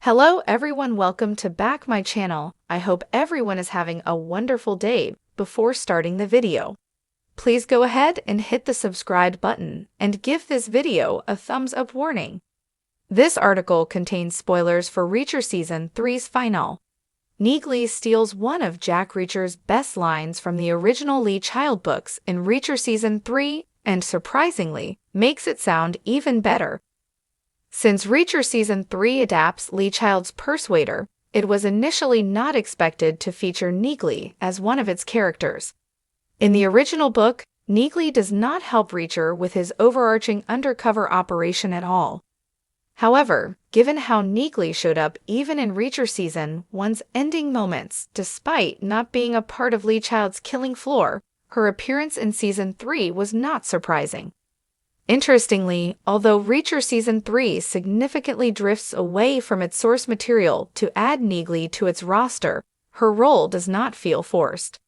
Hello everyone, welcome to back my channel. I hope everyone is having a wonderful day. Before starting the video, please go ahead and hit the subscribe button and give this video a thumbs up warning. This article contains spoilers for Reacher Season 3's finale. Neagley steals one of Jack Reacher's best lines from the original Lee Child books in Reacher Season 3 and surprisingly makes it sound even better. Since Reacher Season 3 adapts Lee Child's Persuader, it was initially not expected to feature Neagley as one of its characters. In the original book, Neagley does not help Reacher with his overarching undercover operation at all. However, given how Neagley showed up even in Reacher Season 1's ending moments, despite not being a part of Lee Child's killing floor, her appearance in Season 3 was not surprising. Interestingly, although Reacher Season 3 significantly drifts away from its source material to add Neagley to its roster, her role does not feel forced.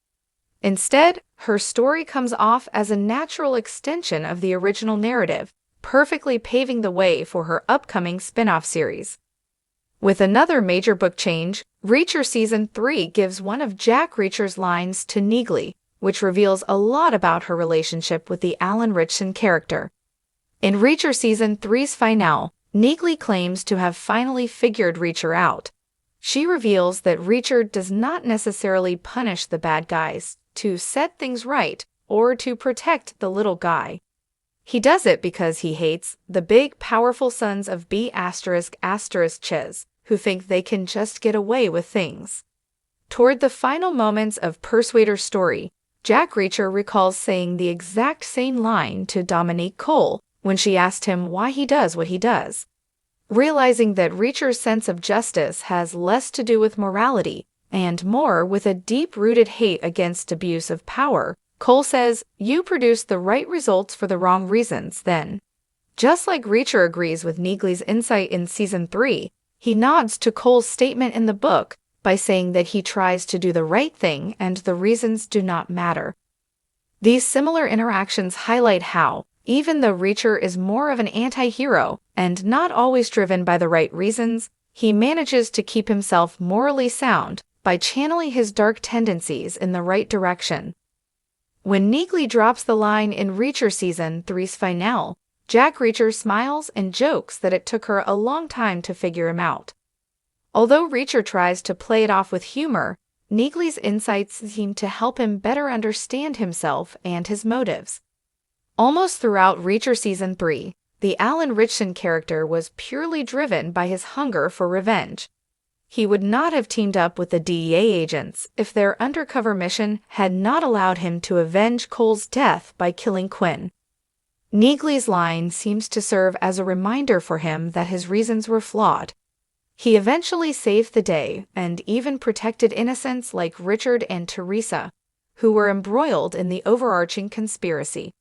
Instead, her story comes off as a natural extension of the original narrative, perfectly paving the way for her upcoming spin-off series. With another major book change, Reacher Season 3 gives one of Jack Reacher's lines to Neagley, which reveals a lot about her relationship with the Alan Ritchson character. In Reacher Season 3's finale, Neagley claims to have finally figured Reacher out. She reveals that Reacher does not necessarily punish the bad guys to set things right or to protect the little guy. He does it because he hates the big, powerful sons of B*****Ches, who think they can just get away with things. Toward the final moments of Persuader's story, Jack Reacher recalls saying the exact same line to Dominique Cole when she asked him why he does what he does. Realizing that Reacher's sense of justice has less to do with morality and more with a deep-rooted hate against abuse of power, Cole says, "You produced the right results for the wrong reasons, then." Just like Reacher agrees with Neagley's insight in Season 3, he nods to Cole's statement in the book by saying that he tries to do the right thing and the reasons do not matter. These similar interactions highlight how, even though Reacher is more of an anti-hero and not always driven by the right reasons, he manages to keep himself morally sound by channeling his dark tendencies in the right direction. When Neagley drops the line in Reacher Season 3's finale, Jack Reacher smiles and jokes that it took her a long time to figure him out. Although Reacher tries to play it off with humor, Neagley's insights seem to help him better understand himself and his motives. Almost throughout Reacher Season 3, the Alan Ritchson character was purely driven by his hunger for revenge. He would not have teamed up with the DEA agents if their undercover mission had not allowed him to avenge Cole's death by killing Quinn. Neagley's line seems to serve as a reminder for him that his reasons were flawed. He eventually saved the day and even protected innocents like Richard and Teresa, who were embroiled in the overarching conspiracy.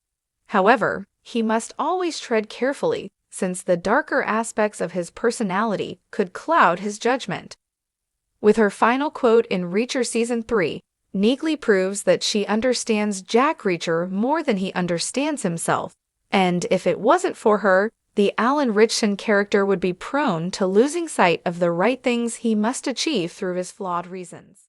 However, he must always tread carefully, since the darker aspects of his personality could cloud his judgment. With her final quote in Reacher Season 3, Neagley proves that she understands Jack Reacher more than he understands himself, and if it wasn't for her, the Alan Ritchson character would be prone to losing sight of the right things he must achieve through his flawed reasons.